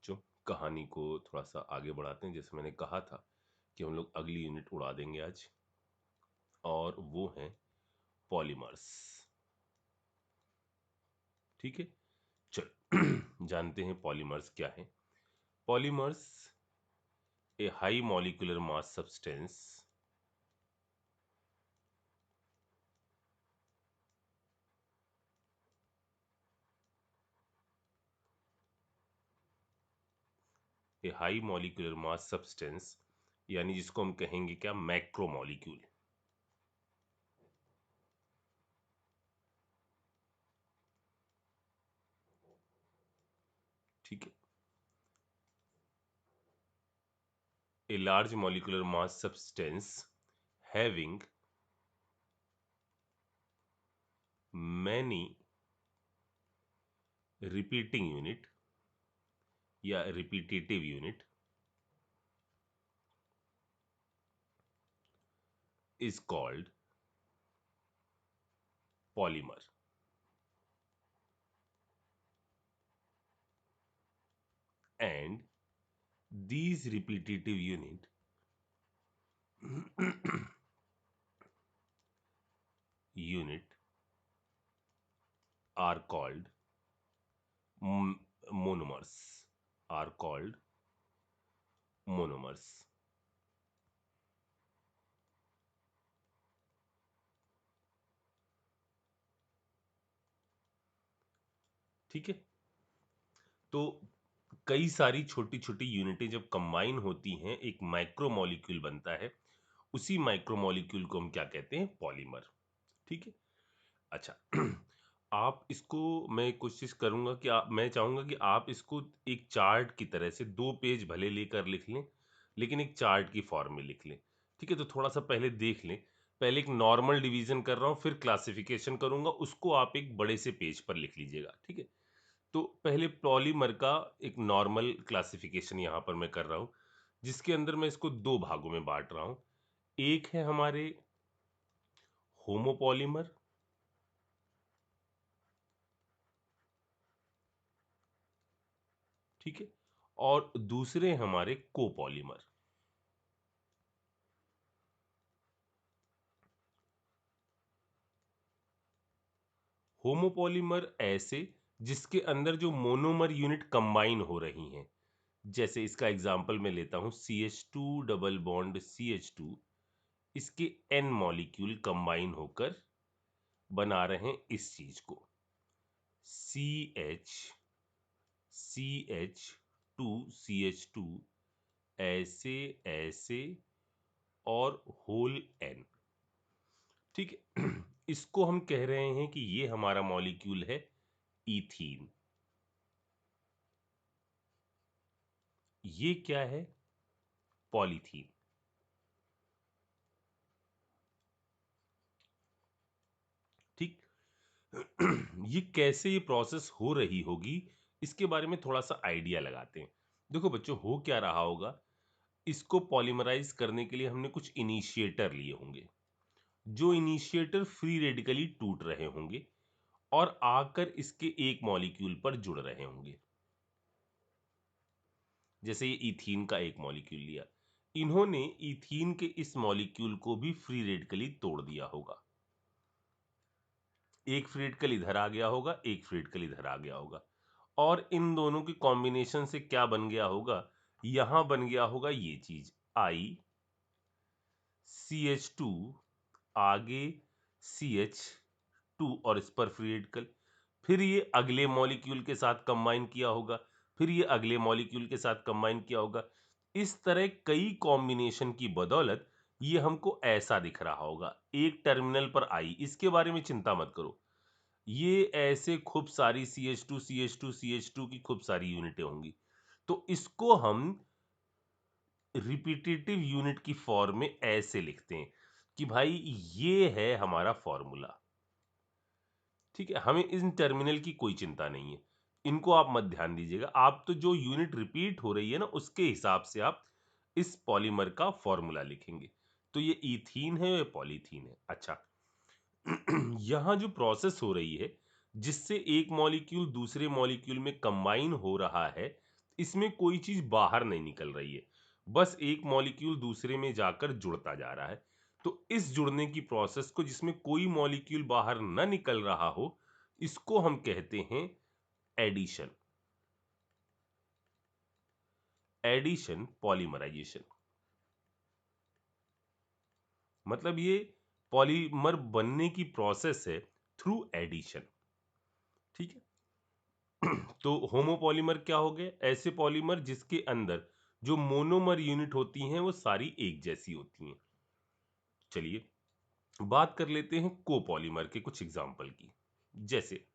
बच्चों, कहानी को थोड़ा सा आगे बढ़ाते हैं। जैसे मैंने कहा था कि हम लोग अगली यूनिट उड़ा देंगे आज, और वो है पॉलीमर्स। ठीक है, चल जानते हैं पॉलीमर्स क्या है। Polymers a high molecular mass substance a high molecular mass substance, यानी जिसको हम कहेंगे क्या, मैक्रो मॉलिक्यूल। ठीक है, a large molecular mass substance having many repeating unit या repetitive unit is called polymer. And these repetitive unit are called monomers. Are called monomers. ठीक है, तो कई सारी छोटी छोटी यूनिटें जब कंबाइन होती हैं एक माइक्रो मॉलिक्यूल बनता है। उसी माइक्रो मॉलिक्यूल को हम क्या कहते हैं, पॉलीमर। ठीक है, अच्छा आप इसको, मैं कोशिश करूंगा कि मैं चाहूंगा कि आप इसको एक चार्ट की तरह से 2 पेज भले लेकर लिख लें, लेकिन एक चार्ट की फॉर्म में लिख लें। ठीक है, तो थोड़ा सा पहले देख लें। पहले एक नॉर्मल डिवीजन कर रहा हूं, फिर क्लासिफिकेशन करूंगा, उसको आप एक बड़े से पेज पर लिख लीजिएगा। ठीक है, तो पहले पॉलीमर का एक नॉर्मल क्लासिफिकेशन यहां पर मैं कर रहा हूं, जिसके अंदर मैं इसको 2 भागों में बांट रहा हूं। एक है हमारे होमोपॉलीमर, ठीक है, और दूसरे हमारे कोपॉलीमर। होमोपॉलीमर ऐसे जिसके अंदर जो मोनोमर यूनिट कंबाइन हो रही हैं। जैसे इसका एग्जांपल मैं लेता हूं, CH2 डबल बॉन्ड CH2, इसके N मॉलिक्यूल कंबाइन होकर बना रहे हैं इस चीज को, CH CH2 CH2, ऐसे ऐसे, और होल N। ठीक है, इसको हम कह रहे हैं कि ये हमारा मॉलिक्यूल है इथीन। ये क्या है, पॉलीथीन। ठीक, ये कैसे ये प्रोसेस हो रही होगी, इसके बारे में थोड़ा सा आइडिया लगाते हैं। देखो बच्चों, हो क्या रहा होगा, इसको पॉलीमराइज करने के लिए हमने कुछ इनिशिएटर लिए होंगे। जो इनिशिएटर फ्री रेडिकली टूट रहे होंगे और आकर इसके एक मॉलिक्यूल पर जुड़ रहे होंगे। जैसे ये इथीन का एक मॉलिक्यूल लिया, इन्होंने इथीन के इस मॉलिक्यूल को भी फ्री रेडिकली तोड़ दिया होगा। एक फ्री रेडिकल इधर आ गया होगा, एक फ्री रेडिकल इधर आ गया होगा, और इन दोनों के कॉम्बिनेशन से क्या बन गया होगा, यहां बन गया होगा ये चीज CH2, आगे CH2 और इस पर फ्री रेडिकल, फिर ये अगले मॉलिक्यूल के साथ कंबाइन किया होगा, फिर ये अगले मॉलिक्यूल के साथ कंबाइन किया होगा। इस तरह कई कॉम्बिनेशन की बदौलत ये हमको ऐसा दिख रहा होगा। एक टर्मिनल पर आई, इसके बारे में चिंता मत करो, ये ऐसे खूब सारी CH2 CH2 CH2 की खूब सारी यूनिटें होंगी। तो इसको हम रिपीटेटिव यूनिट की फॉर्म में ऐसे लिखते हैं कि भाई ये है हमारा फॉर्मूला। ठीक है, हमें इन टर्मिनल की कोई चिंता नहीं है, इनको आप मत ध्यान दीजिएगा। आप तो जो यूनिट रिपीट हो रही है ना, उसके हिसाब से आप इस पॉलीमर का फॉर्मूला लिखेंगे। तो ये इथीन है, ये पॉलीथीन है। अच्छा, यहां जो प्रोसेस हो रही है जिससे एक मॉलिक्यूल दूसरे मॉलिक्यूल में कंबाइन हो रहा है, इसमें कोई चीज बाहर नहीं निकल रही है, बस एक मॉलिक्यूल दूसरे में जाकर जुड़ता जा रहा है। तो इस जुड़ने की प्रोसेस को, जिसमें कोई मॉलिक्यूल बाहर न निकल रहा हो, इसको हम कहते हैं एडिशन। एडिशन पॉलीमराइजेशन, मतलब ये पॉलीमर बनने की प्रोसेस है थ्रू एडिशन। ठीक है। तो होमोपॉलीमर क्या हो गए? ऐसे पॉलीमर जिसके अंदर जो मोनोमर यूनिट होती हैं वो सारी एक जैसी होती हैं। चलिए बात कर लेते हैं कोपॉलीमर के कुछ एग्जाम्पल की। जैसे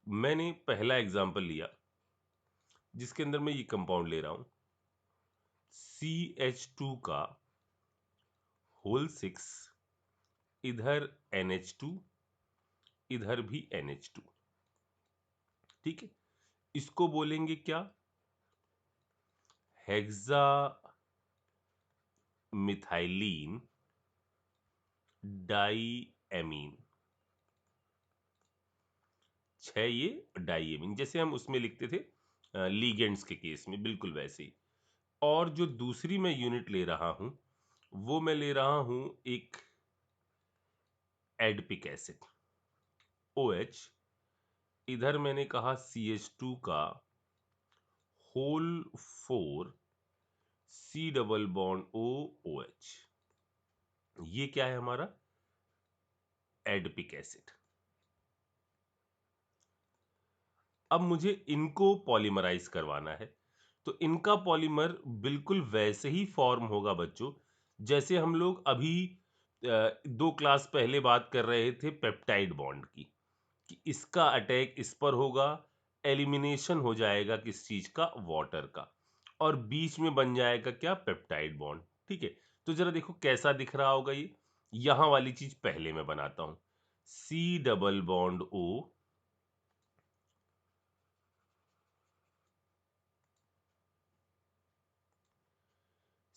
मैंने पहला एग्जाम्पल लिया जिसके अंदर मैं ये कंपाउंड ले रहा हूं CH2 का होल 6, इधर NH2, इधर भी NH2। ठीक है, इसको बोलेंगे क्या? Hexa methylene डाईएमीन। 6 ये डाईएमीन, जैसे हम उसमें लिखते थे लीगेंड्स के केस में, बिल्कुल वैसे ही। और जो दूसरी मैं यूनिट ले रहा हूं वो मैं ले रहा हूं एक एडपिक एसिड OH। इधर मैंने कहा CH2 का whole 4 C double bond O OH। ये क्या है हमारा? Adipic acid. अब मुझे इनको पॉलीमराइज करवाना है, तो इनका पॉलीमर बिल्कुल वैसे ही फॉर्म होगा बच्चों, जैसे हम लोग अभी 2 क्लास पहले बात कर रहे थे पेप्टाइड बॉन्ड की, कि इसका अटैक इस पर होगा, एलिमिनेशन हो जाएगा किस चीज का? वाटर का, और बीच में बन जाएगा क्या? Peptide bond. ठीक है, तो जरा देखो कैसा दिख रहा होगा ये। यहां वाली चीज पहले मैं बनाता हूं, C double bond O,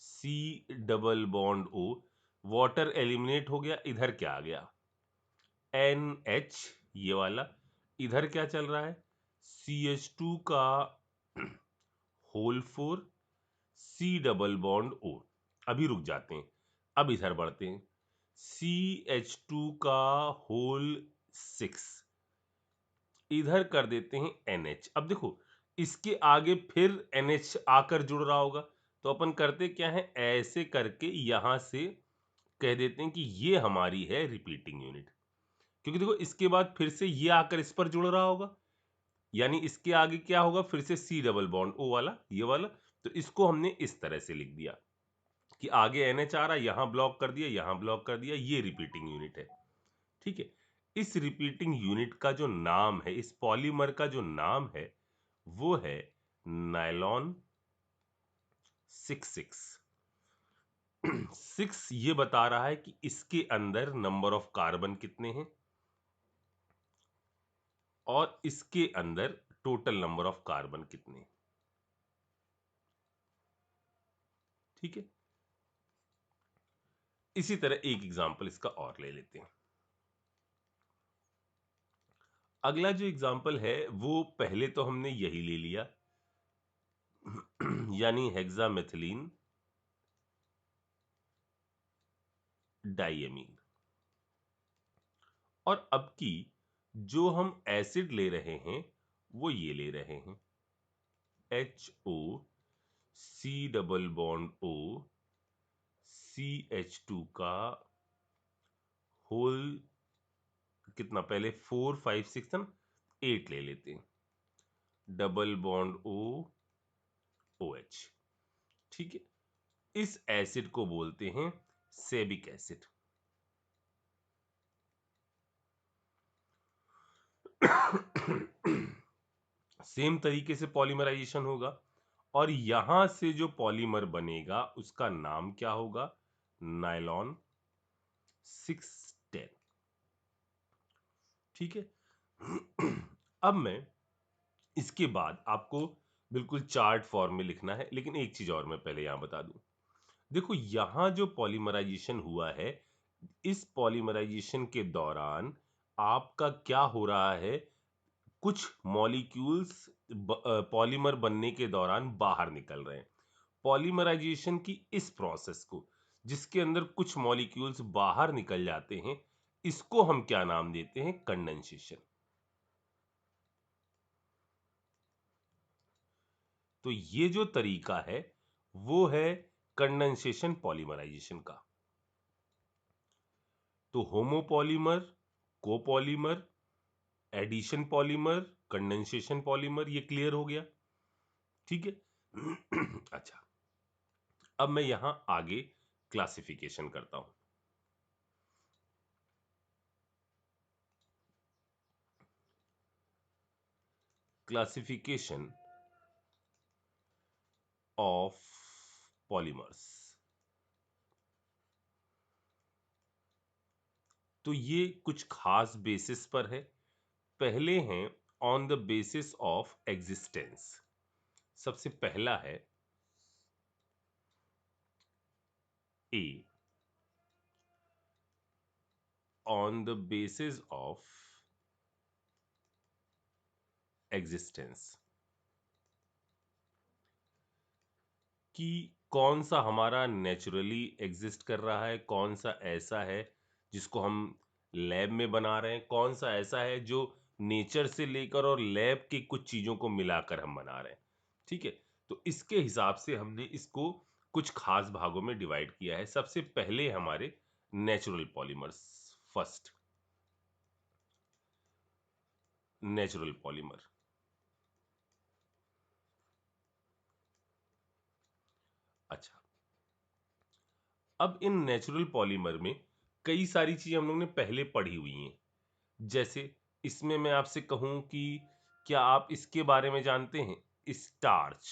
C double bond O, water eliminate हो गया, इधर क्या आ गया? NH, ये वाला। इधर क्या चल रहा है? CH2 का whole 4 C double bond O। अभी रुक जाते हैं, अब इधर बढ़ते हैं। CH2 का होल 6, इधर कर देते हैं NH। अब देखो इसके आगे फिर NH आकर जुड़ रहा होगा, तो अपन करते क्या है, ऐसे करके यहां से कह देते हैं कि ये हमारी है रिपीटिंग यूनिट। क्योंकि देखो इसके बाद फिर से ये आकर इस पर जुड़ रहा होगा, यानी इसके आगे क्या होगा? फिर से C डबल बॉन्ड O वाला, ये वाला। तो इसको हमने इस तरह से लिख दिया कि आगे NH आ रहा, यहां ब्लॉक कर दिया, यहां ब्लॉक कर दिया, ये रिपीटिंग यूनिट है। ठीक है, इस रिपीटिंग यूनिट का जो नाम है, इस पॉलीमर का जो नाम है, वो है नायलॉन 6। 6 ये बता रहा है कि इसके अंदर नंबर ऑफ कार्बन कितने हैं, और इसके अंदर टोटल नंबर ऑफ कार्बन कितने हैं। ठीक है, इसी तरह एक एग्जांपल इसका और ले लेते हैं। अगला जो एग्जांपल है वो पहले तो हमने यही ले लिया, यानी हेक्सामेथिलीन डाईएमीन। और अब की जो हम एसिड ले रहे हैं वो ये ले रहे हैं HO C double bond O CH2 का होल कितना? पहले 4 5 6 था ना, 8 ले लेते हैं, डबल बॉन्ड O OH। ठीक है, इस एसिड को बोलते हैं सेबिक एसिड। सेम तरीके से पॉलीमराइजेशन होगा, और यहां से जो पॉलीमर बनेगा उसका नाम क्या होगा? नायलॉन 610। ठीक है। अब मैं इसके बाद आपको बिल्कुल चार्ट फॉर्म में लिखना है, लेकिन एक चीज और मैं पहले यहां बता दूं। देखो यहां जो पॉलीमराइजेशन हुआ है, इस पॉलीमराइजेशन के दौरान आपका क्या हो रहा है? कुछ मॉलिक्यूल्स पॉलीमर बनने के दौरान बाहर निकल रहे हैं। पॉलीमराइजेशन की इस प्रोसेस को, जिसके अंदर कुछ मॉलिक्यूल्स बाहर निकल जाते हैं, इसको हम क्या नाम देते हैं? कंडेंसेशन। तो ये जो तरीका है वो है कंडेंसेशन पॉलीमराइजेशन का। तो homopolymer, copolymer, addition polymer, condensation polymer, ये क्लियर हो गया। ठीक है। अच्छा, अब मैं यहां आगे क्लासिफिकेशन करता हूं। Classification of polymers. तो ये कुछ खास बेसिस पर है। पहले हैं on the basis of existence. सबसे पहला है a, on the basis of existence, कि कौन सा हमारा नेचुरली एग्जिस्ट कर रहा है, कौन सा ऐसा है जिसको हम लैब में बना रहे हैं, कौन सा ऐसा है जो नेचर से लेकर और लैब की कुछ चीजों को मिलाकर हम बना रहे हैं। ठीक है, तो इसके हिसाब से हमने इसको कुछ खास भागों में डिवाइड किया है। सबसे पहले हमारे natural polymers. First, natural polymer. अच्छा, अब इन नेचुरल पॉलीमर में कई सारी चीजें हम लोग ने पहले पढ़ी हुई हैं। जैसे इसमें मैं आपसे कहूं कि क्या आप इसके बारे में जानते हैं? स्टार्च।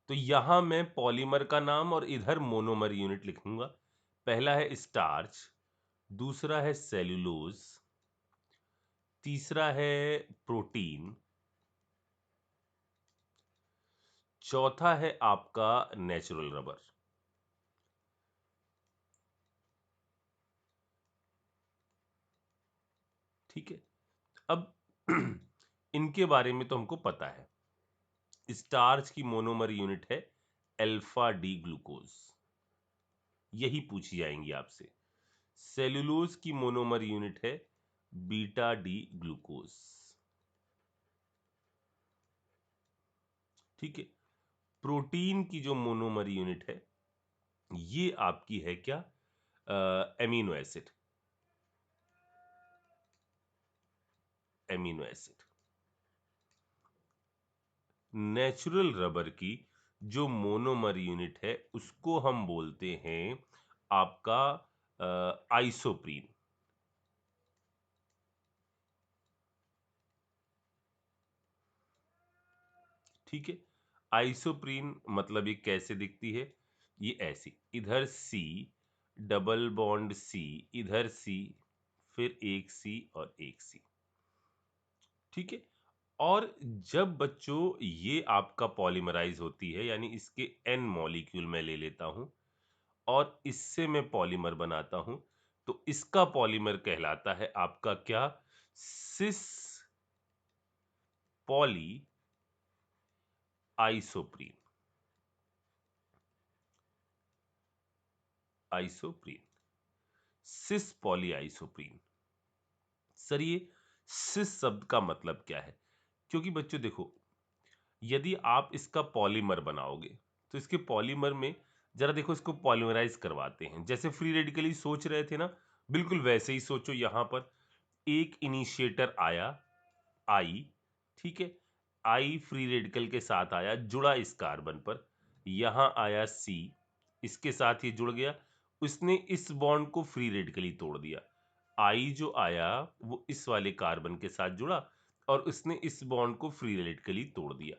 तो यहां मैं पॉलीमर का नाम और इधर मोनोमर यूनिट लिखूंगा। पहला है स्टार्च, दूसरा है सेल्यूलोज, तीसरा है प्रोटीन, चौथा है आपका नेचुरल रबर। ठीक है, अब इनके बारे में तो हमको पता है। स्टार्च की मोनोमर यूनिट है अल्फा डी ग्लूकोज, यही पूछी जाएंगी आपसे। सेल्यूलोज की मोनोमर यूनिट है बीटा डी ग्लूकोज। ठीक है, प्रोटीन की जो मोनोमर यूनिट है ये आपकी है क्या? Amino acid. Amino acid. Natural rubber की जो मोनोमर यूनिट है उसको हम बोलते हैं आपका आइसोप्रीन। ठीक है, आइसोप्रीन मतलब ये कैसे दिखती है? ये ऐसी, इधर सी, डबल बॉन्ड सी, इधर सी, फिर एक सी और एक सी। ठीक है, और जब बच्चों ये आपका पॉलीमराइज होती है, यानी इसके एन मॉलिक्यूल मैं ले लेता हूं और इससे मैं पॉलीमर बनाता हूं, तो इसका पॉलीमर कहलाता है आपका क्या? सिस पॉली आइसोप्रीन। आइसोप्रीन, सिस पॉली आइसोप्रीन। सर ये सिस शब्द का मतलब क्या है? क्योंकि बच्चों देखो, यदि आप इसका पॉलीमर बनाओगे तो इसके पॉलीमर में जरा देखो, इसको पॉलीमराइज करवाते हैं जैसे फ्री रेडिकली सोच रहे थे ना, बिल्कुल वैसे ही सोचो। यहां पर एक इनिशिएटर आया, आई। ठीक है, आई फ्री रेडिकल के साथ आया, जुड़ा इस कार्बन पर। यहां आया सी, इसके साथ ये जुड़ गया, उसने इस बॉन्ड को फ्री रेडिकली तोड़ दिया। आई जो आया वो इस वाले कार्बन के साथ जुड़ा और उसने इस बॉन्ड को फ्री रेडिकली तोड़ दिया।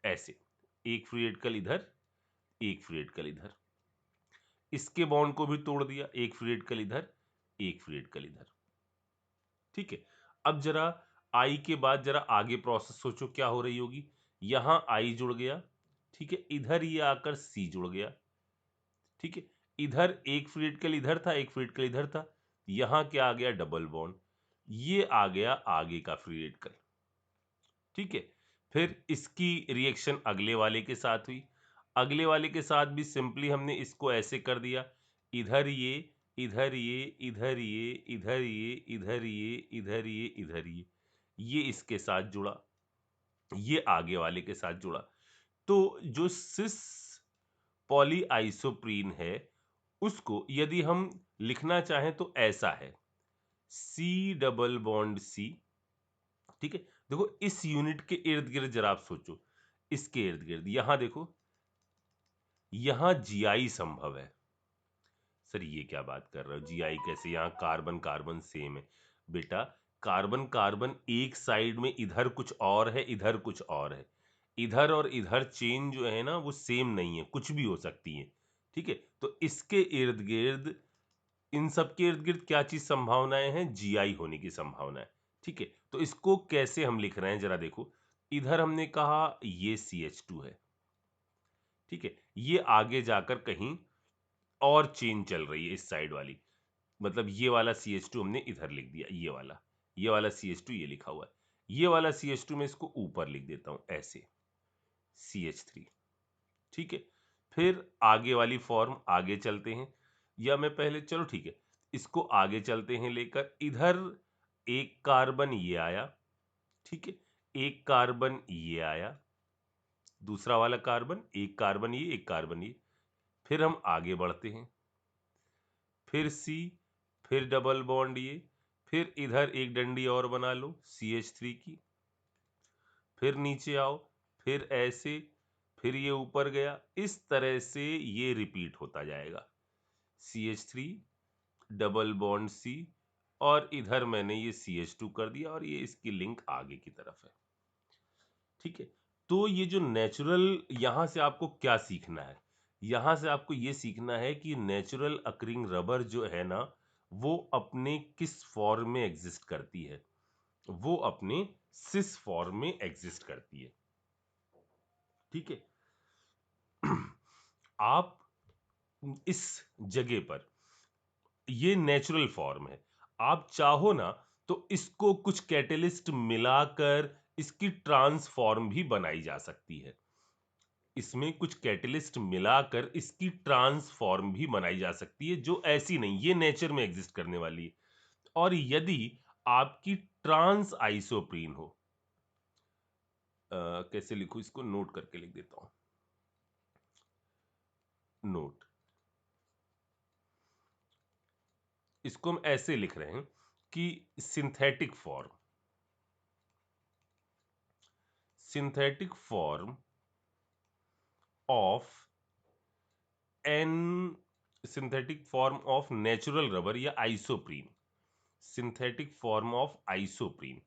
ऐसे एक फ्री रेडिकल इधर, एक फ्री रेडिकल इधर, इसके बॉन्ड को भी तोड़ दिया, एक फ्री रेडिकल इधर, एक फ्री रेडिकल इधर। ठीक है, अब जरा आई के बाद जरा आगे प्रोसेस सोचो क्या हो रही होगी। यहां आई जुड़ गया, ठीक है, इधर ये आकर सी जुड़ गया। ठीक है, इधर एक फ्री रेडिकल इधर था, एक फ्री रेडिकल इधर था, यहां क्या आ गया? Double bond. ये आ गया आगे का फ्री रेडिकल। ठीक है, फिर इसकी रिएक्शन अगले वाले के साथ हुई। अगले वाले के साथ भी सिंपली हमने इसको ऐसे कर दिया, इधर ये, इधर ये, इधर ये, इधर ये, इधर ये, इधर ये, इधर ये इसके साथ जुड़ा, ये आगे वाले के साथ जुड़ा। तो जो सिस पॉलीआइसोप्रीन है उसको यदि हम लिखना चाहें तो ऐसा है, सी डबल बॉन्ड सी। ठीक है, देखो इस यूनिट के इर्द गिर्द जरा आप सोचो, इसके इर्द गिर्द यहां देखो, यहां जीआई संभव है। सर ये क्या बात कर रहे हो, जीआई कैसे, यहां कार्बन कार्बन सेम है। बेटा कार्बन कार्बन एक साइड में इधर कुछ और है, इधर कुछ और है, इधर और इधर चेन जो है ना वो सेम नहीं है, कुछ भी हो सकती है। ठीक है, तो इसके इर्द गिर्द, इन सब के इर्द गिर्द क्या चीज संभावनाएं हैं, जीआई होने की संभावना है। ठीक है, तो इसको कैसे हम लिख रहे हैं जरा देखो, इधर हमने कहा ये CH2 है। ठीक है, ये आगे जाकर कहीं और चेन चल रही है इस साइड वाली, मतलब ये वाला CH2 हमने इधर लिख दिया, ये वाला CH2 ये लिखा हुआ है, ये वाला CH2 मैं इसको ऊपर लिख देता हूं ऐसे, CH3। ठीक है, फिर आगे वाली फॉर्म आगे चलते हैं, या मैं पहले, चलो ठीक है, इसको आगे चलते हैं लेकर, इधर एक कार्बन ये आया। ठीक है, एक कार्बन ये आया, दूसरा वाला कार्बन, एक कार्बन ये, एक कार्बन ये। फिर हम आगे बढ़ते हैं, फिर C, फिर डबल बॉन्ड ये, फिर इधर एक डंडी और बना लो CH3 की, फिर नीचे आओ, फिर ऐसे, फिर ये ऊपर गया, इस तरह से ये रिपीट होता जाएगा, CH3 डबल बॉन्ड C, और इधर मैंने ये CH2 कर दिया, और ये इसकी लिंक आगे की तरफ है। ठीक है, तो ये जो नेचुरल, यहां से आपको क्या सीखना है, यहां से आपको ये सीखना है कि नेचुरल अकरिंग रबर जो है ना, वो अपने किस फॉर्म में एग्जिस्ट करती है, वो अपने सिस फॉर्म में एग्जिस्ट करती है। ठीक है, आप इस जगह पर, ये नेचुरल फॉर्म है, आप चाहो ना तो इसको कुछ कैटलिस्ट मिलाकर इसकी ट्रांसफॉर्म भी बनाई जा सकती है, इसमें कुछ कैटलिस्ट मिलाकर इसकी ट्रांसफॉर्म भी बनाई जा सकती है, जो ऐसी नहीं, ये नेचर में एग्जिस्ट करने वाली है। और यदि आपकी ट्रांस आइसोप्रीन हो, कैसे लिखूं इसको, नोट करके लिख देता हूं, नोट, इसको हम ऐसे लिख रहे हैं कि synthetic form, synthetic form of an, synthetic form of natural rubber या isoprene, synthetic form of isoprene,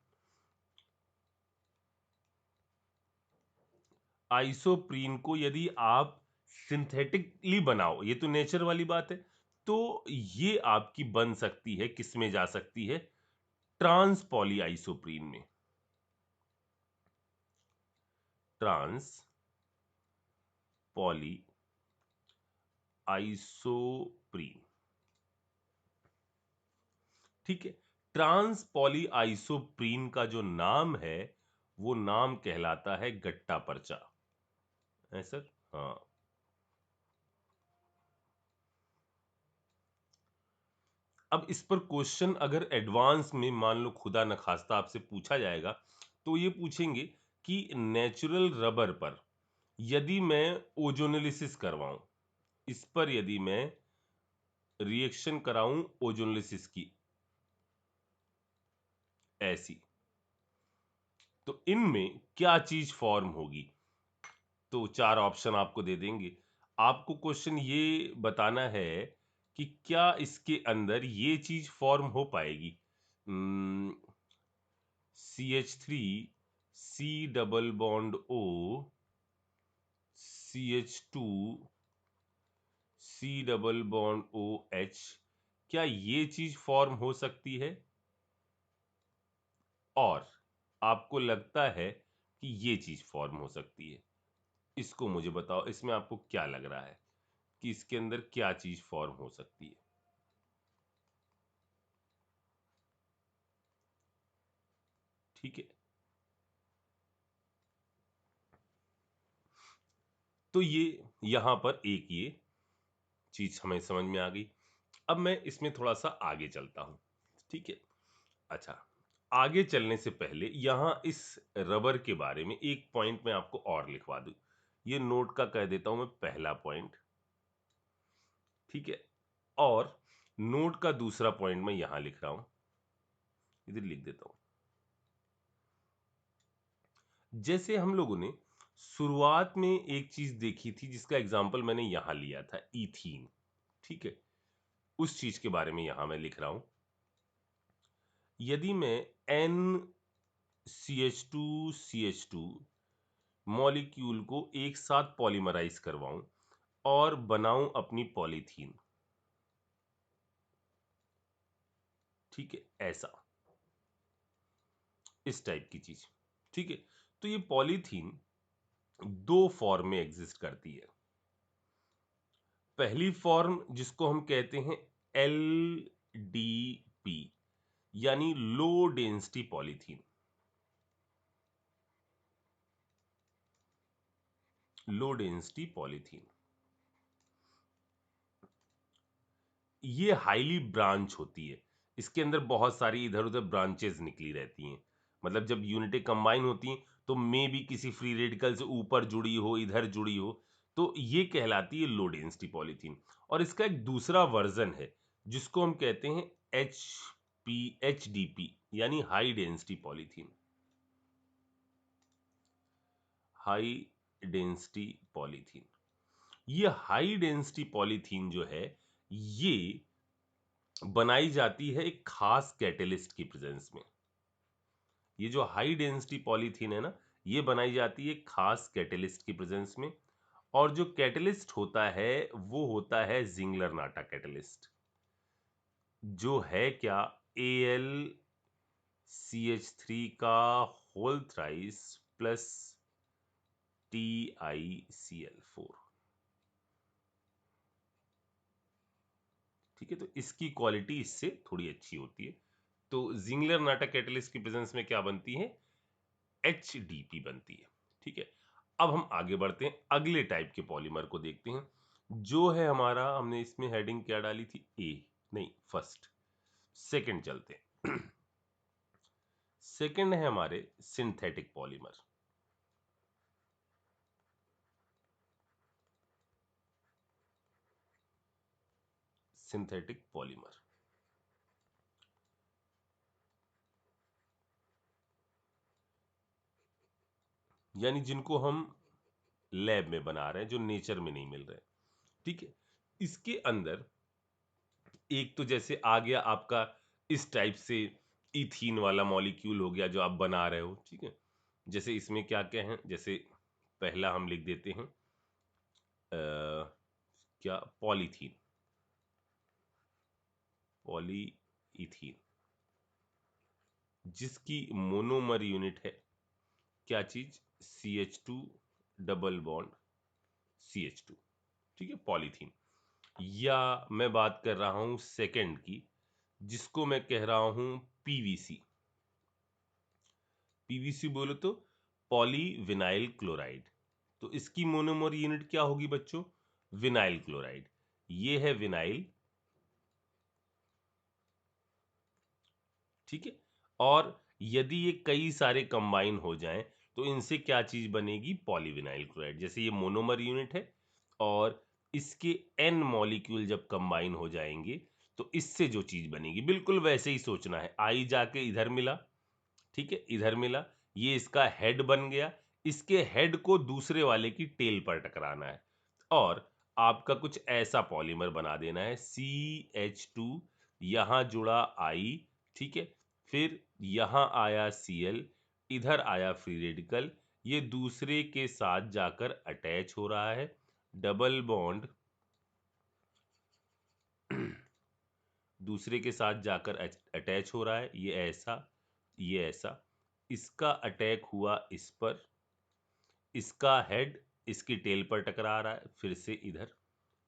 isoprene को यदि आप सिंथेटिकली बनाओ, ये तो नेचर वाली बात है, तो ये आपकी बन सकती है, किस में जा सकती है, ट्रांस पॉली आइसोप्रीन में, ट्रांस पॉली आइसोप्रीन। ठीक है, ट्रांस पॉली आइसोप्रीन का जो नाम है वो नाम कहलाता है गट्टा पर्चा, है सर, हाँ। अब इस पर क्वेश्चन अगर एडवांस में मान लो खुदा न खास्ता आपसे पूछा जाएगा, तो ये पूछेंगे कि नेचुरल रबर पर यदि मैं ओजोनोलिसिस करवाऊं, इस पर यदि मैं रिएक्शन कराऊं ओजोनोलिसिस की ऐसी, तो इनमें क्या चीज फॉर्म होगी, तो चार ऑप्शन आपको दे देंगे। आपको क्वेश्चन ये बताना है कि क्या इसके अंदर ये चीज फॉर्म हो पाएगी, CH3 C double bond O, CH2 C double bond OH, क्या ये चीज फॉर्म हो सकती है, और आपको लगता है कि ये चीज फॉर्म हो सकती है, इसको मुझे बताओ, इसमें आपको क्या लग रहा है कि इसके अंदर क्या चीज फॉर्म हो सकती है। ठीक है, तो ये यहां पर एक ये चीज हमें समझ में आ गई। अब मैं इसमें थोड़ा सा आगे चलता हूं। ठीक है, अच्छा, आगे चलने से पहले यहां इस रबर के बारे में एक पॉइंट मैं आपको और लिखवा दूं। ये नोट का कह देता हूं मैं पहला पॉइंट। ठीक है, और नोट का दूसरा पॉइंट मैं यहां लिख रहा हूं, इधर लिख देता हूं। जैसे हम लोगों ने शुरुआत में एक चीज देखी थी जिसका एग्जाम्पल मैंने यहां लिया था, इथीन। ठीक है, उस चीज के बारे में यहां मैं लिख रहा हूं। यदि मैं NCH2CH2 मॉलिक्यूल को एक साथ पॉलीमराइज करवाऊं और बनाऊं अपनी पॉलीथीन, ठीक है, ऐसा, इस टाइप की चीज। ठीक है, तो ये पॉलीथीन दो फॉर्म में एग्जिस्ट करती है। पहली फॉर्म जिसको हम कहते हैं LDP, यानी low density polythene. Low density polythene, ये हाईली ब्रांच होती है। इसके अंदर बहुत सारी इधर उधर ब्रांचेस निकली रहती हैं। मतलब जब यूनिटें कंबाइन होती हैं तो मे भी किसी फ्री रेडिकल से ऊपर जुड़ी हो, इधर जुड़ी हो, तो ये कहलाती है लो डेंसिटी पॉलीथीन। और इसका एक दूसरा वर्जन है जिसको हम कहते हैं HDP, यानी high density polythene. High density polythene, ये हाई डेंसिटी पॉलीथीन जो है, ये बनाई जाती है एक खास कैटेलिस्ट की प्रेजेंस में। ये जो हाई डेंसिटी पॉलीथीन है ना, ये बनाई जाती है खास कैटेलिस्ट की प्रेजेंस में। और जो कैटेलिस्ट होता है वो होता है जिंगलर नाटा कैटेलिस्ट, जो है क्या, AlCH3 का होल थ्राइस प्लस TiCl4। ठीक है, तो इसकी क्वालिटी इससे थोड़ी अच्छी होती है। तो जिंगलर नाटा कैटेलिस्ट की प्रेजेंस में क्या बनती है, HDP बनती है। ठीक है, अब हम आगे बढ़ते हैं, अगले टाइप के पॉलीमर को देखते हैं, जो है हमारा, हमने इसमें हेडिंग क्या डाली थी, ए, नहीं फर्स्ट, सेकंड चलते हैं। सेकंड है हमारे सिंथेटिक पॉलीमर। सिंथेटिक पॉलीमर यानी जिनको हम लैब में बना रहे हैं, जो नेचर में नहीं मिल रहे। ठीक है, इसके अंदर एक तो जैसे आ गया आपका इस टाइप से इथीन वाला मॉलिक्यूल हो गया जो आप बना रहे हो। ठीक है, जैसे इसमें क्या क्या है, जैसे पहला हम लिख देते हैं क्या, पॉलीथीन, पॉलीइथीन, जिसकी मोनोमर यूनिट है क्या चीज, CH2 डबल बॉन्ड CH2। ठीक है, पॉलीथीन। या मैं बात कर रहा हूं सेकंड की, जिसको मैं कह रहा हूं PVC। PVC बोलो तो पॉलीविनाइल क्लोराइड। तो इसकी मोनोमर यूनिट क्या होगी बच्चों, विनाइल क्लोराइड। ये है विनाइल। ठीक है, और यदि ये कई सारे कंबाइन हो जाएं तो इनसे क्या चीज बनेगी, पॉलीविनाइल क्लोराइड। जैसे ये मोनोमर यूनिट है और इसके N मॉलिक्यूल जब कंबाइन हो जाएंगे तो इससे जो चीज बनेगी, बिल्कुल वैसे ही सोचना है। आई जाके इधर मिला, ठीक है, इधर मिला, ये इसका हेड बन गया, इसके हेड को दूसरे वाले की टेल पर टकराना है और आपका कुछ ऐसा पॉलीमर बना देना है, CH2, यहां जुड़ा I। ठीक है, फिर यहां आया Cl, इधर आया फ्री रेडिकल, ये दूसरे के साथ जाकर अटैच हो रहा है, डबल बॉन्ड दूसरे के साथ जाकर अटैच हो रहा है, ये ऐसा, ये ऐसा, इसका अटैक हुआ इस पर, इसका हेड इसकी टेल पर टकरा रहा है, फिर से इधर।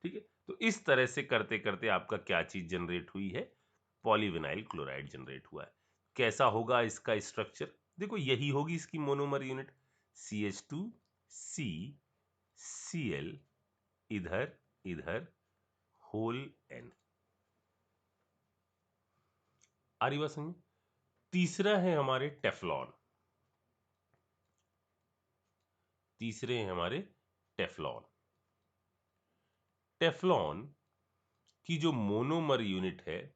ठीक है, तो इस तरह से करते करते आपका क्या चीज जनरेट हुई है, पॉलीविनाइल क्लोराइड जनरेट हुआ है। कैसा होगा इसका स्ट्रक्चर, देखो यही होगी इसकी monomer unit, CH2 C Cl, इधर इधर होल N। आ रही बात समझ में? तीसरा है हमारे टेफ्लॉन, तीसरे हैं हमारे टेफ्लॉन। टेफ्लॉन की जो मोनोमर यूनिट है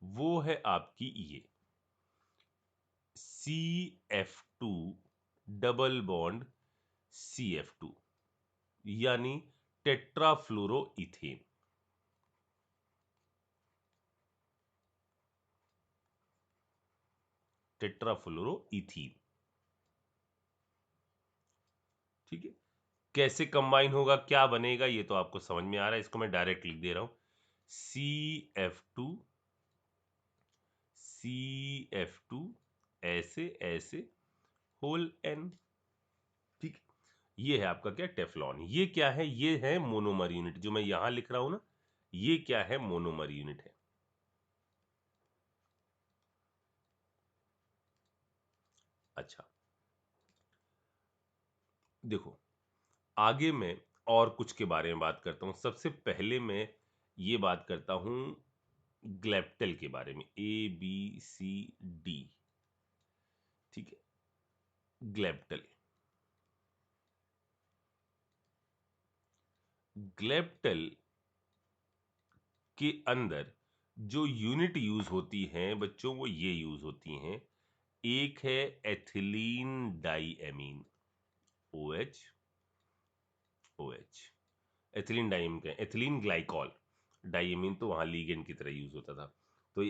वो है आपकी ये CF2 डबल बॉन्ड CF2, यानी टेट्राफ्लोरोइथेन। टेट्राफ्लोरोइथीन, ठीक है। कैसे कंबाइन होगा, क्या बनेगा, ये तो आपको समझ में आ रहा है, इसको मैं डायरेक्ट लिख दे रहा हूं, CF2 CF2 ऐसे ऐसे होल N, ठीक। ये है आपका क्या, टेफ्लॉन। ये क्या है, ये है मोनोमर यूनिट, जो मैं यहां लिख रहा हूं ना, ये क्या है, मोनोमर यूनिट है। अच्छा देखो, आगे मैं और कुछ के बारे में बात करता हूं। सबसे पहले मैं ये बात करता हूं ग्लेप्टल के बारे में, ABCD, ठीक है। ग्लेप्टल, ग्लेप्टल के अंदर जो यूनिट यूज होती हैं बच्चों, वो ये यूज होती हैं। एक है एथिलीन डाईएमीन, OH OH, एथिलीन डाईएमीन का एथिलीन ग्लाइकॉल, डाईएमीन तो वहां लीगेंड की तरह यूज होता था। तो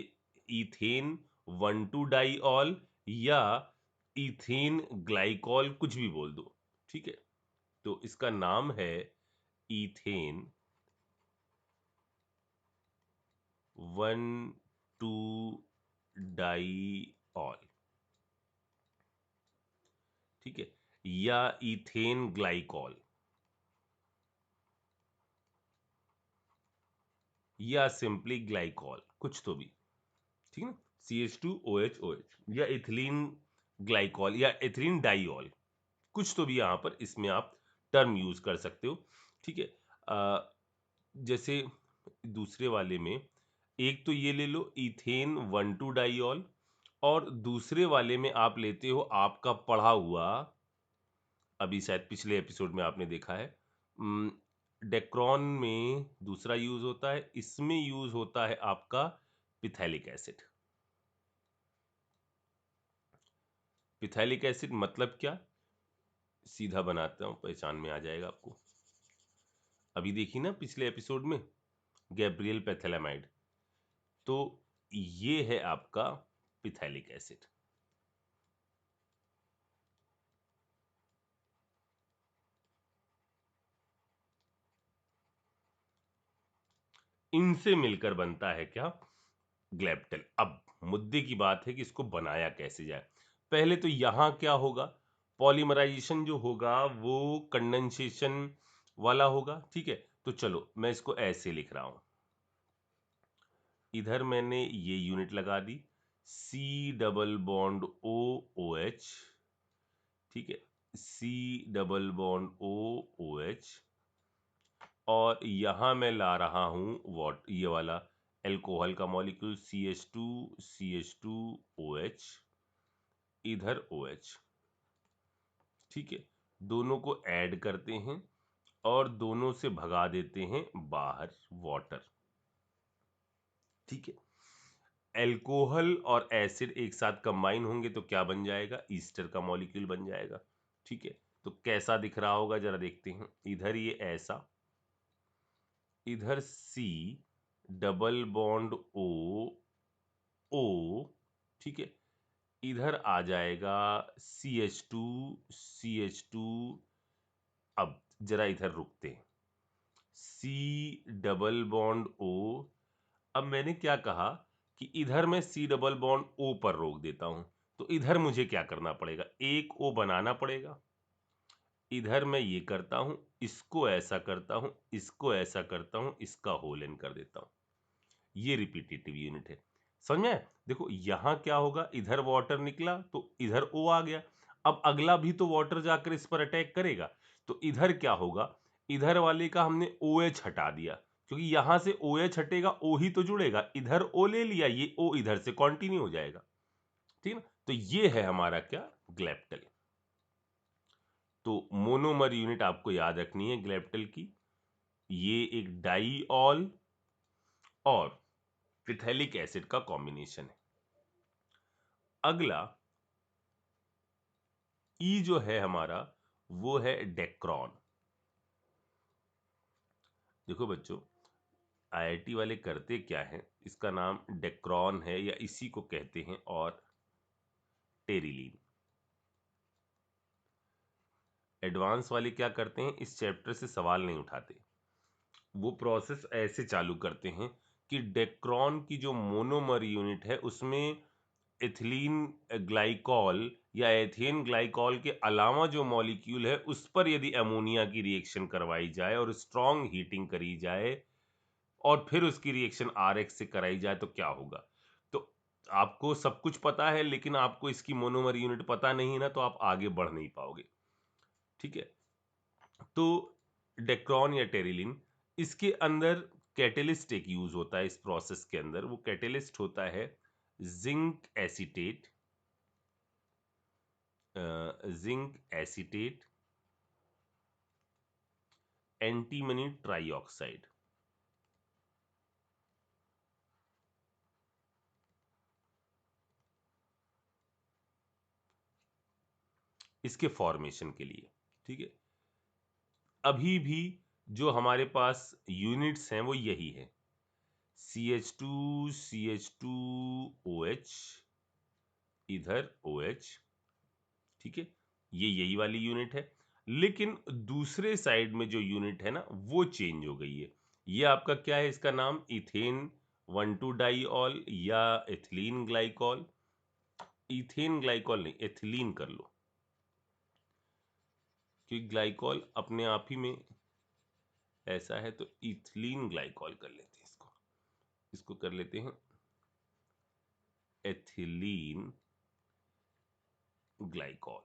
इथेन 1,2-डाईऑल या इथेन ग्लाइकॉल, कुछ भी बोल दो, ठीक है। तो इसका नाम है इथेन 1,2-डाईऑल, ठीक है, या इथेन ग्लाइकॉल, या सिंपली ग्लाइकॉल, कुछ तो भी, ठीक है ना। CH2OH या इथिलीन ग्लाइकॉल या इथिलीन डाइऑल, कुछ तो भी यहां पर इसमें आप टर्म यूज कर सकते हो, ठीक है। जैसे दूसरे वाले में एक तो ये ले लो इथेन 1,2-डाइऑल, और दूसरे वाले में आप लेते हो आपका पढ़ा हुआ, अभी शायद पिछले एपिसोड में आपने देखा है, डेक्रॉन में दूसरा यूज होता है, इसमें यूज होता है आपका पिथैलिक एसिड। पिथैलिक एसिड मतलब क्या, सीधा बनाता हूं, पहचान में आ जाएगा आपको। अभी देखी ना पिछले एपिसोड में गैब्रियल पैथेलामाइड, तो ये है आपका पिथैलिक एसिड। इनसे मिलकर बनता है क्या, ग्लेप्टल। अब मुद्दे की बात है कि इसको बनाया कैसे जाए। पहले तो यहां क्या होगा, पॉलीमराइजेशन जो होगा वो कंडेंसेशन वाला होगा, ठीक है। तो चलो मैं इसको ऐसे लिख रहा हूं, इधर मैंने ये यूनिट लगा दी, C डबल बॉन्ड OOH, ठीक है, C डबल बॉन्ड OOH, और यहां मैं ला रहा हूं वॉट, ये वाला एल्कोहल का मॉलिक्यूल CH2OH, इधर OH, ठीक है। दोनों को ऐड करते हैं और दोनों से भगा देते हैं बाहर वाटर, ठीक है। एल्कोहल और एसिड एक साथ कंबाइन होंगे तो क्या बन जाएगा, ईस्टर का मॉलिक्यूल बन जाएगा, ठीक है। तो कैसा दिख रहा होगा जरा देखते हैं, इधर ये ऐसा, इधर C डबल बॉन्ड O, ठीक है, इधर आ जाएगा CH2, अब जरा इधर रुकते हैं, C डबल बॉन्ड O। अब मैंने क्या कहा कि इधर मैं C डबल बॉन्ड O पर रोक देता हूं, तो इधर मुझे क्या करना पड़ेगा, एक O बनाना पड़ेगा। इधर मैं ये करता हूं, इसको ऐसा करता हूं, इसको ऐसा करता हूं, इसका होल एन कर देता हूं। ये रिपीटेटिव यूनिट है। समझ में आया? देखो यहां क्या होगा, इधर वाटर निकला तो इधर O आ गया। अब अगला भी तो वाटर जाकर इस पर अटैक करेगा, तो इधर क्या होगा, इधर वाले का हमने OH हटा दिया, क्योंकि यहां से OH हटेगा O ही तो जुड़ेगा, इधर O ले लिया, ये O इधर से कंटिन्यू हो जाएगा। ठीक है ना? तो ये है हमारा क्या, ग्लेप्टल। तो मोनोमर यूनिट आपको याद रखनी है ग्लेप्टल की, ये एक डाईऑल और फिथैलिक एसिड का कॉम्बिनेशन है। अगला ई जो है हमारा, वो है डेक्रॉन। देखो बच्चों, आईआईटी वाले करते क्या है, इसका नाम डेक्रॉन है या इसी को कहते हैं, और टेरिलीन। एडवांस वाले क्या करते हैं, इस चैप्टर से सवाल नहीं उठाते, वो प्रोसेस ऐसे चालू करते हैं कि डेक्रॉन की जो मोनोमर यूनिट है उसमें एथिलीन ग्लाइकॉल या एथेन ग्लाइकॉल के अलावा जो मॉलिक्यूल है उस पर यदि अमोनिया की रिएक्शन करवाई जाए और स्ट्रॉन्ग हीटिंग करी जाए और फिर उसकी रिएक्शन आरएक्स से कराई जाए तो क्या होगा। तो आपको सब कुछ पता है लेकिन आपको इसकी मोनोमर यूनिट पता नहीं है ना, तो आप आगे बढ़ नहीं पाओगे। ठीक है, तो डेक्रॉन या टेरिलिन, इसके अंदर कैटेलिस्ट एक यूज होता है इस प्रोसेस के अंदर। वो कैटेलिस्ट होता है zinc acetate, zinc acetate antimony trioxide. इसके फॉर्मेशन के लिए, ठीक है, अभी भी जो हमारे पास यूनिट्स हैं वो यही है, CH2 इधर OH। ठीक है, ये यही वाली यूनिट है, लेकिन दूसरे साइड में जो यूनिट है ना वो चेंज हो गई है। ये आपका क्या है, इसका नाम इथेन 1,2 डाईऑल या एथिलीन ग्लाइकॉल। इथेन ग्लाइकॉल नहीं, एथिलीन कर लो, क्योंकि ग्लाइकॉल अपने आप ही में ऐसा है, तो इथिलीन ग्लाइकॉल कर लेते हैं इसको। इसको कर लेते हैं एथिलीन ग्लाइकॉल।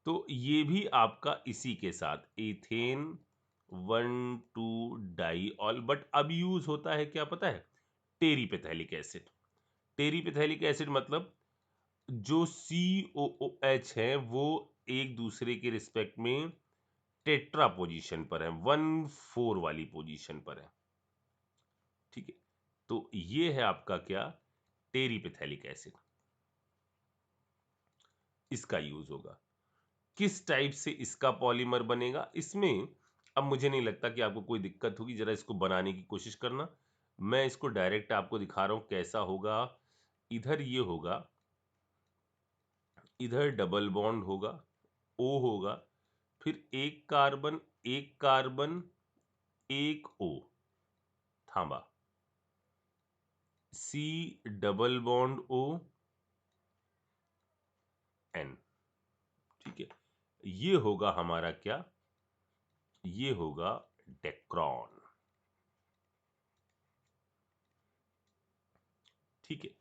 तो ये भी आपका इसी के साथ इथेन 1,2 डाईऑल, बट अब यूज होता है क्या पता है, टेरीपेथैलिक एसिड। टेरीपेथैलिक एसिड मतलब जो COOH है वो एक दूसरे के रिस्पेक्ट में टेट्रा पोजीशन पर है, 1,4 वाली पोजीशन पर है। ठीक है, तो ये है आपका क्या, टेरीपेथैलिक एसिड, इसका यूज होगा। किस टाइप से इसका पॉलीमर बनेगा, इसमें अब मुझे नहीं लगता कि आपको कोई दिक्कत होगी, जरा इसको बनाने की कोशिश करना। मैं इसको डायरेक्ट आपको दिखा रहा हूं कैसा होगा। इधर ये होगा, इधर डबल बॉन्ड होगा, O होगा, फिर एक कार्बन एक O, थांबा, C double bond O N। ठीक है, ये होगा हमारा क्या, ये होगा डेक्रॉन। ठीक है,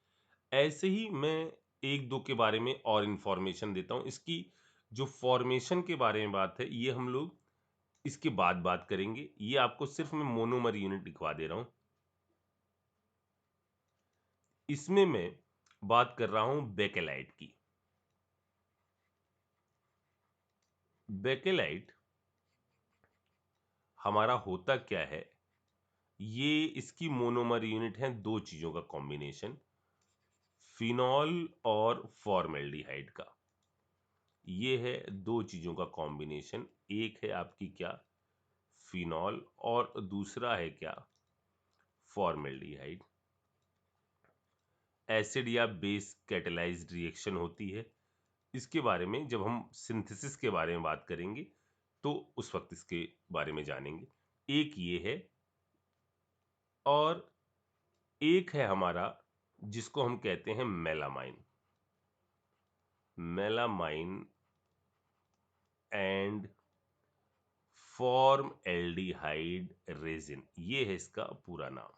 ऐसे ही मैं एक दो के बारे में और इंफॉर्मेशन देता हूं। इसकी जो फॉर्मेशन के बारे में बात है ये हम लोग इसके बाद बात करेंगे, ये आपको सिर्फ मैं मोनोमर यूनिट लिखवा दे रहा हूं। इसमें मैं बात कर रहा हूं बेकेलाइट की। बेकेलाइट हमारा होता क्या है, ये इसकी मोनोमर यूनिट है दो चीजों का कॉम्बिनेशन, फिनॉल और फॉर्मेल्डिहाइड का। ये है दो चीजों का कॉम्बिनेशन, एक है आपकी क्या, फिनॉल, और दूसरा है क्या, फॉर्मेल्डिहाइड। एसिड या बेस कैटेलाइज्ड रिएक्शन होती है, इसके बारे में जब हम सिंथेसिस के बारे में बात करेंगे तो उस वक्त इसके बारे में जानेंगे। एक ये है, और एक है हमारा जिसको हम कहते हैं melamine. Melamine and form aldehyde resin, ये है इसका पूरा नाम,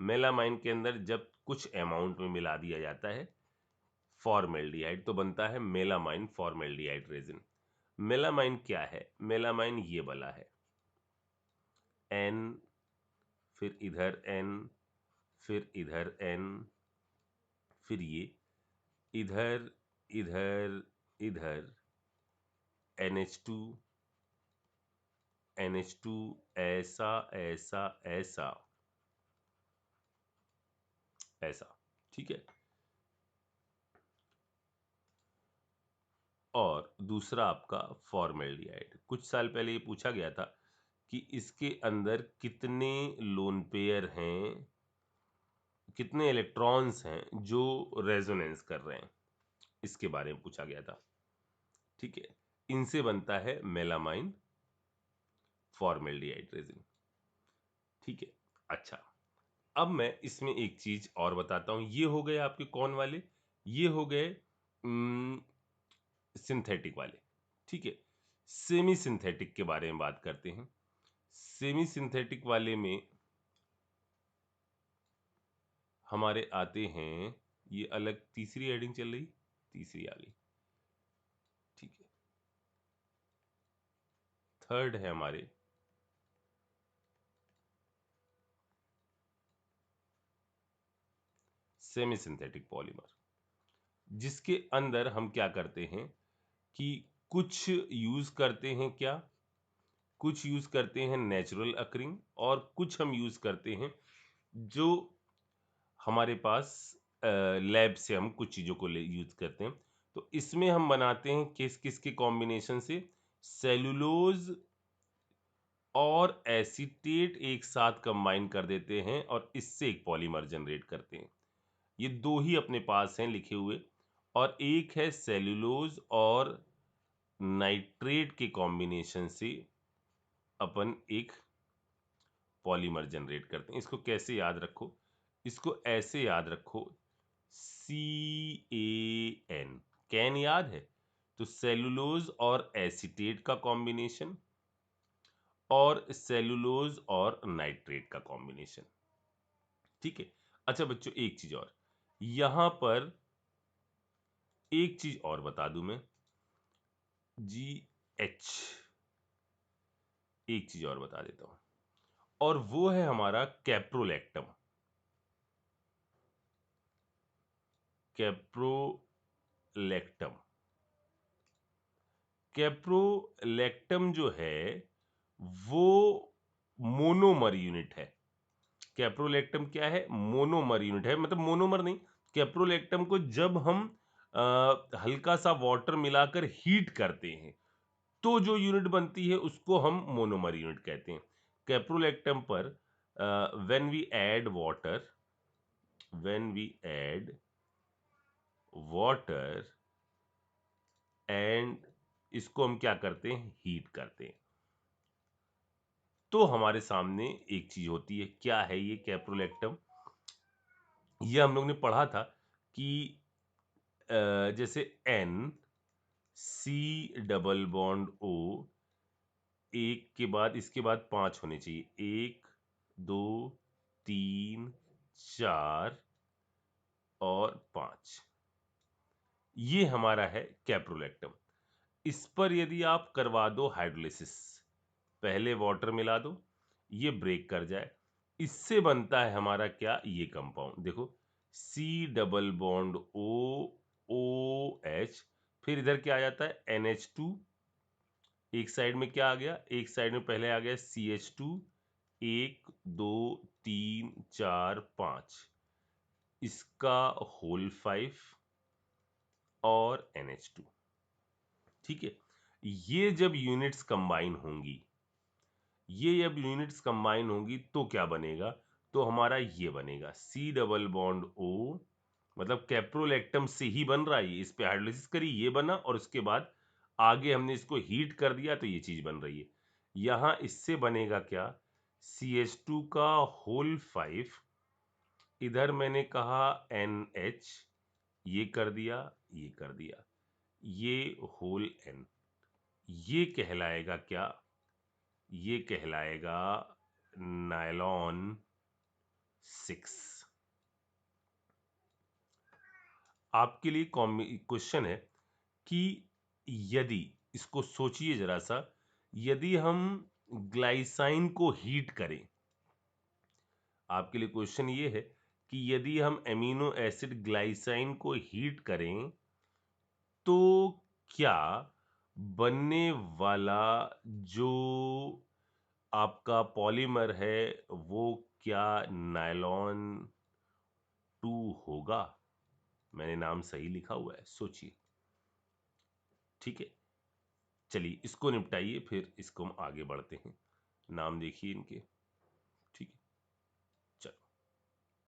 मेलामाइन के अंदर जब कुछ अमाउंट में मिला दिया जाता है फॉर्मेल्डिहाइड तो बनता है मेलामाइन फॉर्मेल्डिहाइड रेजिन। मेलामाइन क्या है? मेलामाइन ये वाला है, N, फिर इधर N, फिर इधर N, फिर ये इधर इधर इधर NH2 NH2 ऐसा ऐसा ऐसा ऐसा, ठीक है। और दूसरा आपका फॉर्मेल्डिहाइड। कुछ साल पहले ये पूछा गया था कि इसके अंदर कितने लोन पेयर हैं, कितने इलेक्ट्रॉन्स हैं जो रेजोनेंस कर रहे हैं, इसके बारे में पूछा गया था, ठीक है। इनसे बनता है मेलामाइन फॉर्मेल्डिहाइड रेजिन, ठीक है। अच्छा, अब मैं इसमें एक चीज और बताता हूं। ये हो गए आपके कौन वाले? ये हो गए सिंथेटिक वाले, ठीक है। सेमी सिंथेटिक के बारे में बात करते हैं। सेमी सिंथेटिक वाले में हमारे आते हैं, ये अलग तीसरी हेडिंग चल रही, तीसरी आ गई, ठीक है। थर्ड है हमारे सेमी सिंथेटिक पॉलीमर, जिसके अंदर हम क्या करते हैं कि कुछ यूज करते हैं क्या, कुछ यूज करते हैं नेचुरल अकरिंग, और कुछ हम यूज करते हैं जो हमारे पास लैब से हम कुछ चीजों को यूज करते हैं। तो इसमें हम बनाते हैं किस किस के कॉम्बिनेशन से? सेलुलोज और एसीटेट एक साथ कंबाइन कर देते हैं और इससे एक पॉलीमर जनरेट करते हैं। ये दो ही अपने पास हैं लिखे हुए, और एक है सेलुलोज और नाइट्रेट के कॉम्बिनेशन से अपन एक पॉलीमर जनरेट करते हैं। इसको कैसे याद रखो? इसको ऐसे याद रखो, CAN, कैन याद है? तो सेलुलोज और एसीटेट का कॉम्बिनेशन और सेलुलोज और नाइट्रेट का कॉम्बिनेशन, ठीक है। अच्छा बच्चों, एक चीज और, यहां पर एक चीज और बता दूं मैं, GH, एक चीज और बता देता हूं, और वो है हमारा कैप्रोलैक्टम। कैप्रोलैक्टम, कैप्रोलैक्टम जो है वो मोनोमर यूनिट है। कैप्रोलैक्टम क्या है? मोनोमर यूनिट है, मतलब मोनोमर नहीं, कैप्रोलैक्टम को जब हम हल्का सा वाटर मिलाकर हीट करते हैं तो जो यूनिट बनती है उसको हम मोनोमर यूनिट कहते हैं। कैप्रोलैक्टम पर when we add water, when we add water and इसको हम क्या करते हैं? हीट करते हैं, तो हमारे सामने एक चीज होती है। क्या है ये कैप्रोलैक्टम? ये हम लोग ने पढ़ा था कि जैसे N, C double bond O, एक के बाद इसके बाद 5 होने चाहिए, 1 2 3 4 और 5, ये हमारा है कैप्रोलैक्टम। इस पर यदि आप करवा दो हाइड्रोलिसिस, पहले वाटर मिला दो, ये ब्रेक कर जाए, इससे बनता है हमारा क्या? ये कंपाउंड देखो, C double bond O OH, फिर इधर क्या आ जाता है? NH2, एक साइड में क्या आ गया? एक साइड में पहले आ गया CH2, 1 2 3 4 5, इसका होल 5 और NH2, ठीक है। ये जब यूनिट्स कंबाइन होंगी, ये जब यूनिट्स कंबाइन होंगी तो क्या बनेगा? तो हमारा ये बनेगा C डबल बॉन्ड O, मतलब कैप्रोलैक्टम से ही बन रहा है, इस पे हाइड्रोलिसिस करी ये बना, और उसके बाद आगे हमने इसको हीट कर दिया तो ये चीज बन रही है। यहां इससे बनेगा क्या? CH2 का होल 5, इधर मैंने कहा NH, ये कर दिया, ये कर दिया, ये होल N, ये कहलाएगा क्या? ये कहलाएगा नायलॉन 6। आपके लिए क्वेश्चन है कि यदि, इसको सोचिए जरा सा, यदि हम ग्लाइसाइन को हीट करें, आपके लिए क्वेश्चन ये है कि यदि हम एमिनो एसिड ग्लाइसाइन को हीट करें तो क्या बनने वाला जो आपका पॉलीमर है वो क्या नायलॉन 2 होगा? मैंने नाम सही लिखा हुआ है, सोचिए। ठीक है, चलिए इसको निपटाइए, फिर इसको हम आगे बढ़ते हैं। नाम देखिए इनके।